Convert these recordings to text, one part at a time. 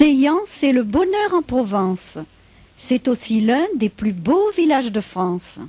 Seillan, c'est le bonheur en Provence. C'est aussi l'un des plus beaux villages de France.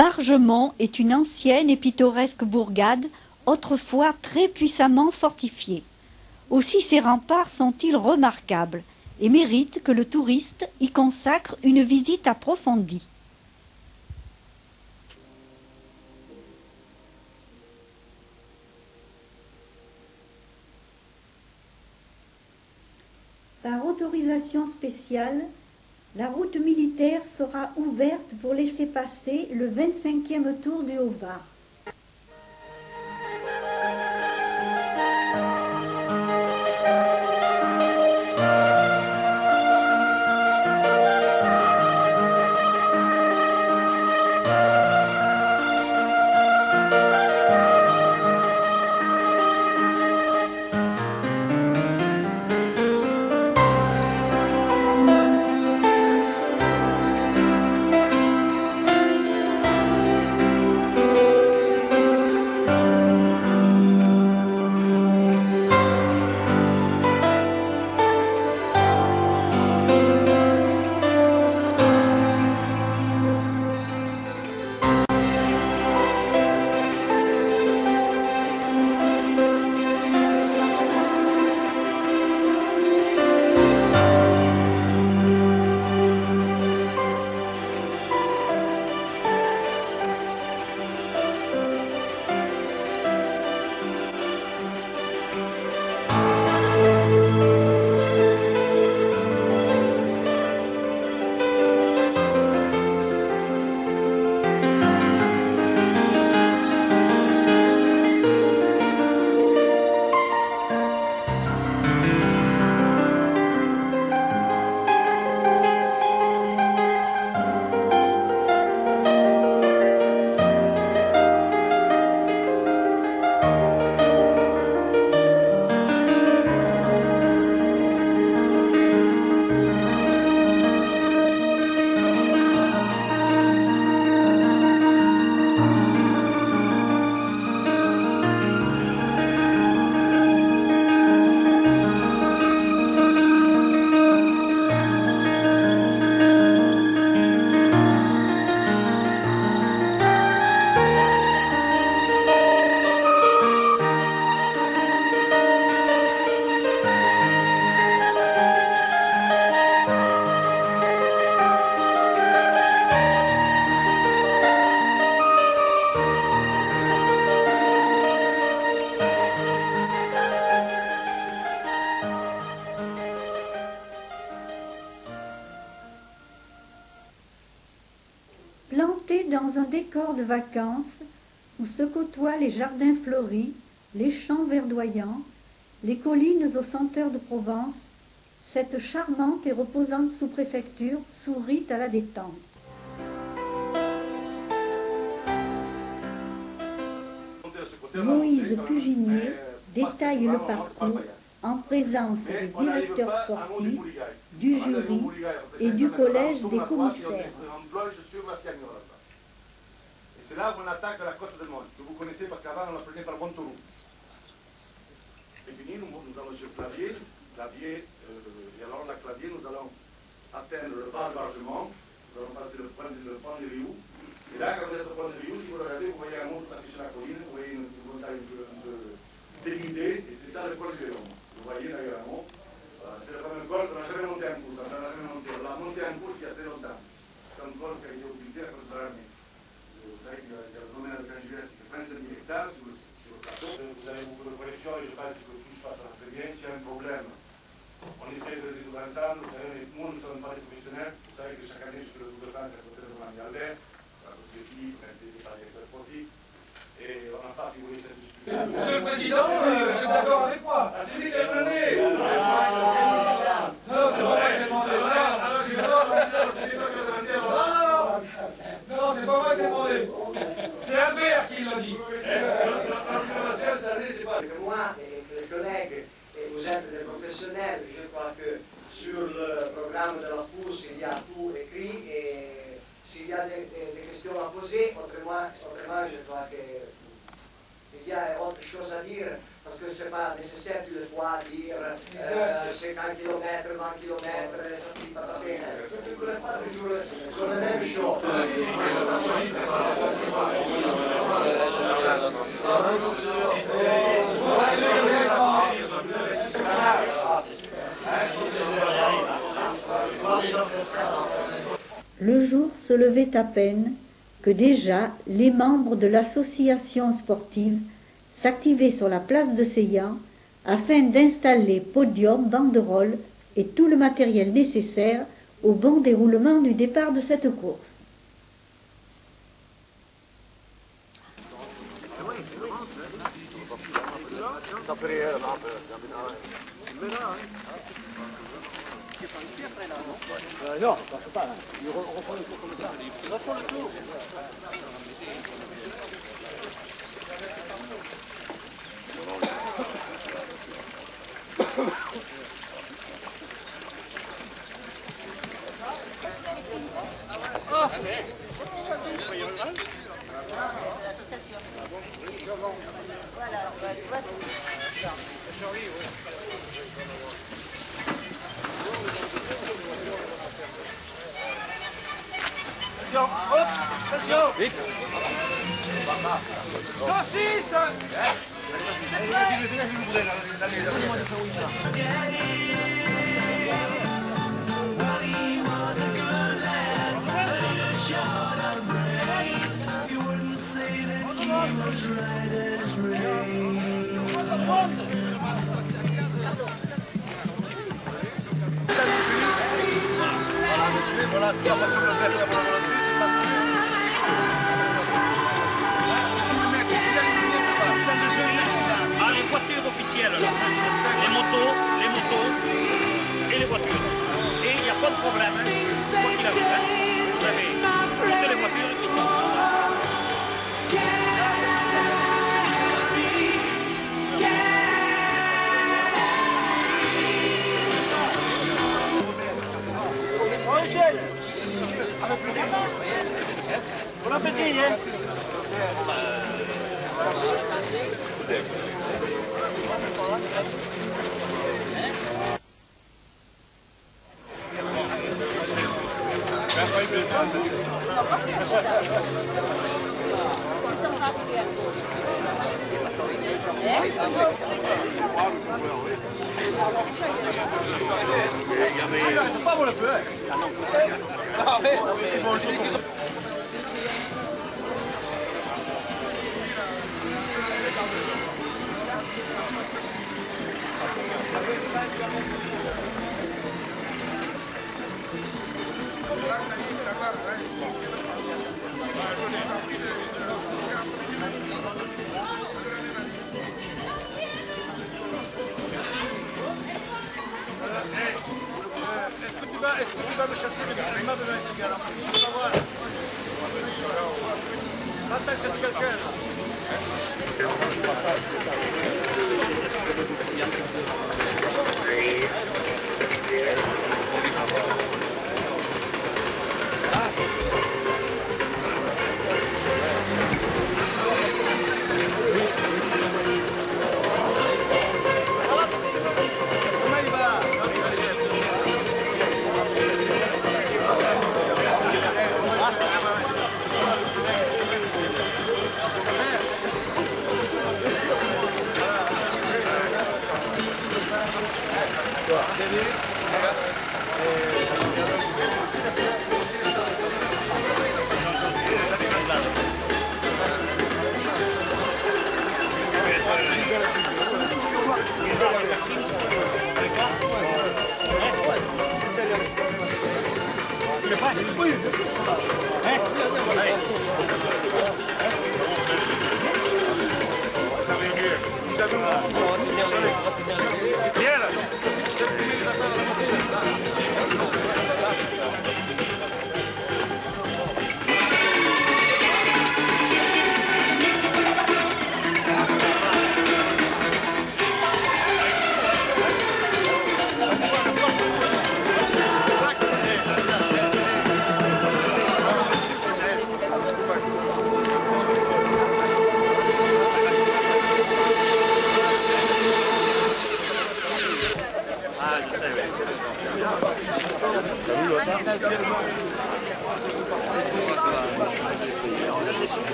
Bargemont est une ancienne et pittoresque bourgade, autrefois très puissamment fortifiée. Aussi ses remparts sont-ils remarquables et méritent que le touriste y consacre une visite approfondie. Par autorisation spéciale, la route militaire sera ouverte pour laisser passer le 25e tour du Haut-Var. Planté dans un décor de vacances où se côtoient les jardins fleuris, les champs verdoyants, les collines aux senteurs de Provence, cette charmante et reposante sous-préfecture sourit à la détente. Moïse Puginier détaille le parcours en présence du directeur sportif, du jury et du collège des commissaires. C'est là qu'on attaque la côte de Monde, que vous connaissez parce qu'avant on l'appelait par Montauroux. Et puis nous allons sur Clavier, et alors la Clavier, nous allons atteindre le bas de Bargemont, nous allons passer le pont de Riou. Et là, quand vous êtes au pont de Riou, si vous regardez, vous voyez un monstre affiché sur la colline, vous voyez une montagne un peu dénudée, et c'est ça le col du Léon. Vous voyez d'ailleurs un mot. C'est le fameux col qu'on n'a jamais monté en course, on n'a jamais monté. On l'a monté en course il y a très longtemps. C'est un col qui a été occulté à cause de l'armée. Vous savez qu'il y a le domaine de Canjuret qui fait 25 000 hectares sur le plateau. Vous avez beaucoup de connexions et je pense que tout se passe très bien. S'il y a un problème, on essaie de le résoudre ensemble. Vous savez, nous ne sommes pas des professionnels. Vous savez que chaque année, je fais le Tour de France à côté de Roland Albert, à côté de l'équipe, on a été des directeurs sportifs. Et on n'a pas, si vous voulez, cette discussion. Monsieur le Président, je suis d'accord avec moi. Ah, c'est dit qu'il y a une année. Non, c'est pas moi qui ai demandé. Alors, je vais voir, c'est toi qui as demandé. Non, c'est pas moi qui ai demandé. C'est Albert qui l'a dit. Moi et les collègues, et vous êtes des professionnels, je crois que sur le programme de la course, il y a tout écrit et s'il y a des questions à poser, autrement je crois qu'il y a autre chose à dire, parce que ce n'est pas nécessaire tous les fois dire 50 km, 20 km, ça ne va pas bien. Toutes les fois, toujours sur la même chose. Le jour se levait à peine que déjà les membres de l'association sportive s'activaient sur la place de Seillan afin d'installer podium, banderoles et tout le matériel nécessaire au bon déroulement du départ de cette course. Non, pas. Il reprend le tour comme ça. Il refait le tour. Vite. Saucisse. Voilà, c'est pas parce que le fait c'est pas Ah, les voitures officielles, les motos et les voitures. Et il n'y a pas de problème, quoi qu'il arrive. Vous avez toutes les voitures qui sont Bon appétit, hein? pas pour le peu. Est-ce que tu vas me chercher le gars de l'intégrale? Parce que tu vas voir. Attends, c'est quelqu'un là.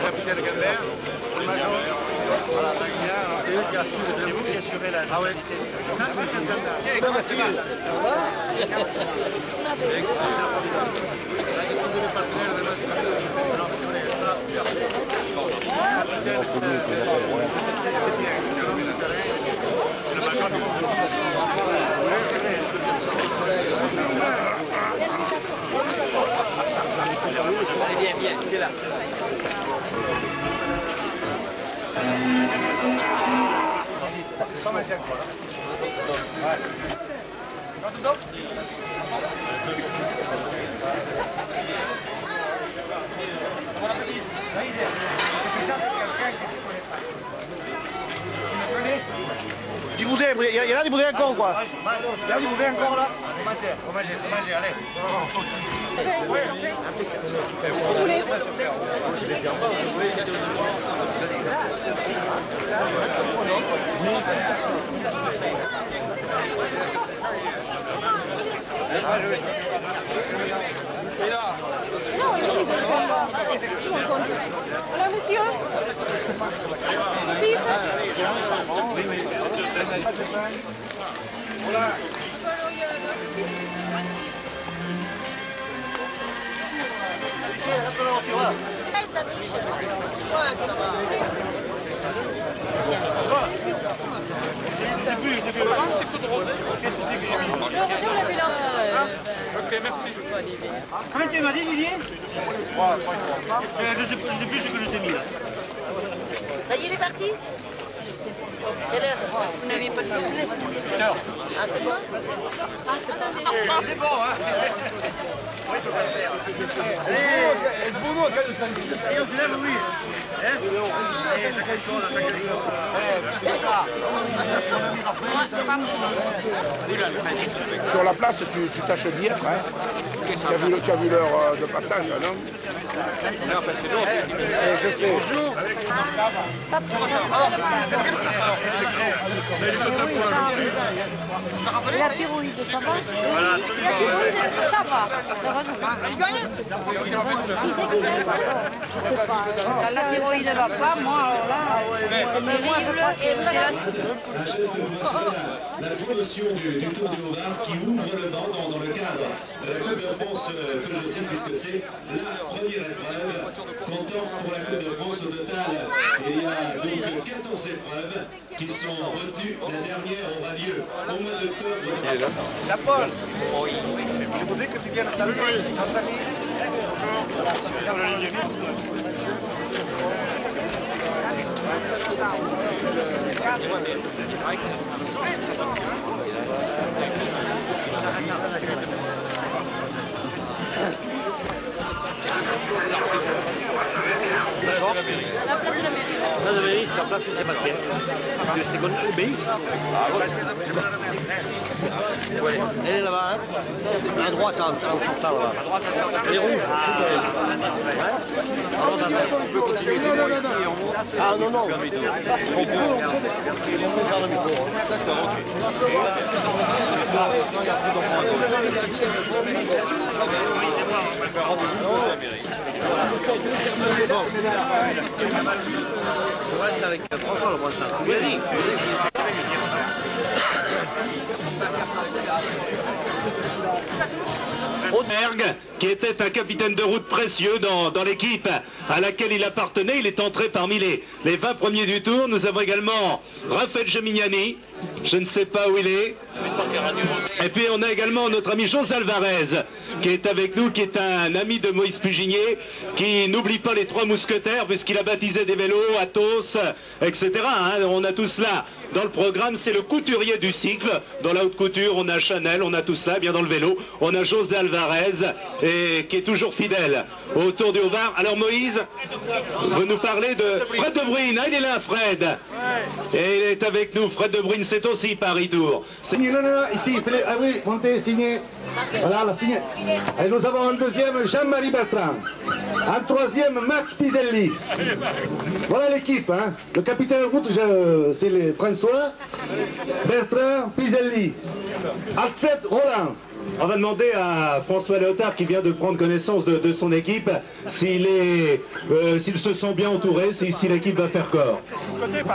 Capitaine Gambert, le major, voilà, c'est eux qui assurent. C'est vous qui assurez la... Ah oui. Ça, c'est le gendarme. Ça, c'est mal. C'est formidable. Là, il y a tous les partenaires, vraiment, c'est fantastique. Alors, c'est vrai, capitaine, c'est bien. C'est un homme de terrain. Le major, Allez, bien, c'est là. Pas mal chaque fois. Ouais. Du boudin, il y en a du boudin encore quoi. Il y a du boudin encore là. Faut manger, allez. Voilà, monsieur. Six. Ça riche. Ouais, ça va. C'est plus, depuis le temps, c'est tout rosé. Ok, merci. Combien tu m'as dit, Didier? 6. Je sais plus ce que je t'ai mis là. Ça y est, il est parti? Quelle heure? Vous n'aviez pas de problème? 8 heures. Ah, c'est bon? Ah, c'est bon. C'est bon, hein? Allez, c'est bon, nous, quel est le on se lève, oui. Sur la place, tu tâches bien, frère. Tu as vu l'heure de passage, là, non? Je sais. Bonjour. La thyroïde, ça va? La thyroïde, ça va. Il gagne? Qui c'est qui gagne? Je sais pas. Quand la thyroïde ne va pas, moi, alors là, c'est terrible. Un geste promotionnel, la promotion du Tour du Haut-Var qui ouvre le banc dans le cadre de la Coupe de France que je sais puisque c'est la première épreuve. Comptant pour la Coupe de France au total, il y a donc 14 épreuves qui sont retenues. La dernière aura lieu au mois d'octobre. Jean-Paul, je voudrais que tu viennes saluer notre ami. La place de la mairie. La place de la mairie, la place Saint-Sébastien. Le second OBX. Elle est là-bas, hein? À droite en sortant là. Elle est rouge. On peut continuer ici et on monte. Ah non, non, on peut, mais c'est parce qu'ils vont mettre dans le micro. D'accord, ok. Ouais, c'est avec François le ça. Vas-y. Oderg, qui était un capitaine de route précieux dans l'équipe à laquelle il appartenait, il est entré parmi les 20 premiers du tour. Nous avons également Raphaël Gemignani, je ne sais pas où il est. Et puis on a également notre ami José Alvarez qui est avec nous, qui est un ami de Moïse Puginier, qui n'oublie pas les 3 mousquetaires puisqu'il a baptisé des vélos, Athos, etc. Hein. On a tout cela dans le programme, c'est le couturier du cycle. Dans la haute couture, on a Chanel, on a tout cela, bien dans le vélo. On a José Alvarez, qui est toujours fidèle au Tour du Haut-Var. Alors Moïse, veut nous parler de Fred De Bruyne. Ah, il est là, Fred. Et il est avec nous. Fred De Bruyne, c'est aussi Paris Tour. Non, ici, ah oui, montez, signez. Voilà, la signée. Et nous avons un deuxième, Jean-Marie Bertrand. Un troisième, Max Piselli. Voilà l'équipe, hein. Le capitaine de route, c'est François, Bertrand, Piselli, Alfred Roland. On va demander à François Léotard, qui vient de prendre connaissance de son équipe, s'il se sent bien entouré, si l'équipe va faire corps.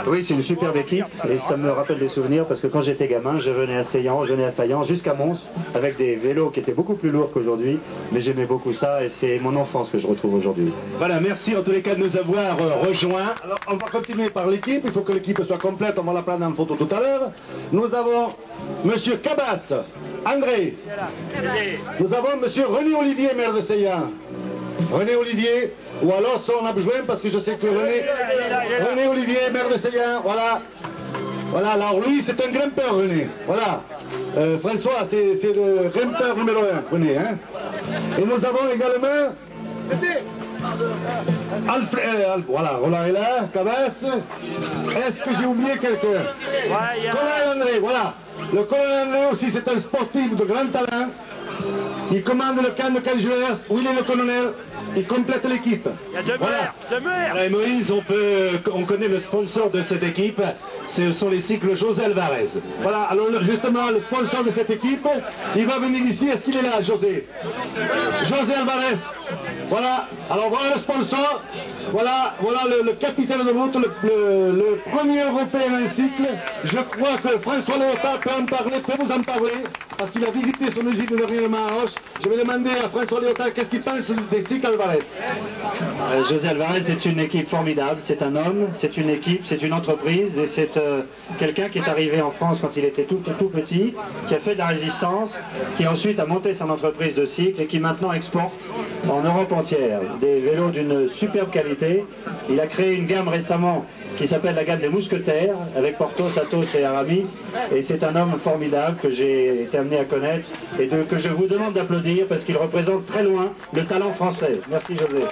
Oui, c'est une superbe équipe et ça me rappelle des souvenirs parce que quand j'étais gamin, je venais à Seillan, je venais à Faillan, jusqu'à Mons, avec des vélos qui étaient beaucoup plus lourds qu'aujourd'hui, mais j'aimais beaucoup ça et c'est mon enfance que je retrouve aujourd'hui. Voilà, merci en tous les cas de nous avoir rejoints. Alors, on va continuer par l'équipe, il faut que l'équipe soit complète, on va la prendre en photo tout à l'heure. Nous avons Monsieur Cabas, André. Nous avons Monsieur René Olivier, maire de Seillan. René Olivier, ou alors son adjoint, parce que je sais que René Olivier, maire de Seillan, voilà. Voilà, alors lui, c'est un grimpeur, René. Voilà. François, c'est le grimpeur numéro 1, René. Hein. Et nous avons également... voilà, Roland est là, Cabas. Est-ce que j'ai oublié quelqu'un? Colonel André, voilà. Le colonel André aussi, c'est un sportif de grand talent. Il commande le camp de Canjuers, où il est le colonel, il complète l'équipe. Il y a deux mers. Et Moïse, on connaît le sponsor de cette équipe, ce sont les cycles José Alvarez. Voilà, alors justement, le sponsor de cette équipe, il va venir ici, est-ce qu'il est là, José? José Alvarez. Voilà, alors voilà le sponsor, voilà le capitaine de route, le premier européen en cycle. Je crois que François Léotard peut vous en parler, parce qu'il a visité son usine dernièrement à Auch. Je vais demander à François Léotard qu'est-ce qu'il pense des cycles Alvarez. José Alvarez est une équipe formidable, c'est un homme, c'est une équipe, c'est une entreprise et c'est quelqu'un qui est arrivé en France quand il était tout petit, qui a fait de la résistance, qui ensuite a monté son entreprise de cycle et qui maintenant exporte en Europe entière des vélos d'une superbe qualité. Il a créé une gamme récemment qui s'appelle la gamme des mousquetaires avec Porthos, Athos et Aramis et c'est un homme formidable que j'ai été amené à connaître et que je vous demande d'applaudir parce qu'il représente très loin le talent français. Merci José.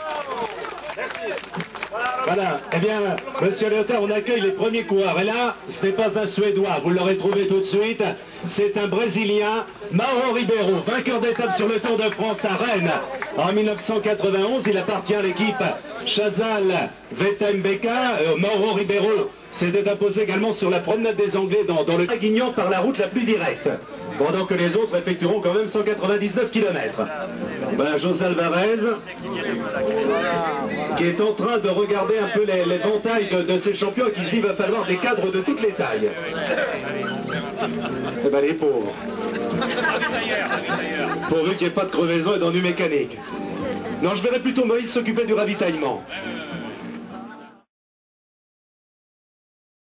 Voilà, eh bien, monsieur Léotard, on accueille les premiers coureurs. Et là, ce n'est pas un Suédois, vous l'aurez trouvé tout de suite. C'est un Brésilien, Mauro Ribeiro, vainqueur d'étape sur le Tour de France à Rennes. En 1991, il appartient à l'équipe Chazal Vetembeka. Mauro Ribeiro s'était imposé également sur la promenade des Anglais dans le Draguignan par la route la plus directe. Pendant que les autres effectueront quand même 199 km. Voilà José Alvarez, qui est en train de regarder un peu l'éventail de ces champions et qui se dit qu'il va falloir des cadres de toutes les tailles. Eh ben les pauvres. Pourvu qu'il n'y ait pas de crevaison et d'ennui mécanique. Non, je verrais plutôt Moïse s'occuper du ravitaillement.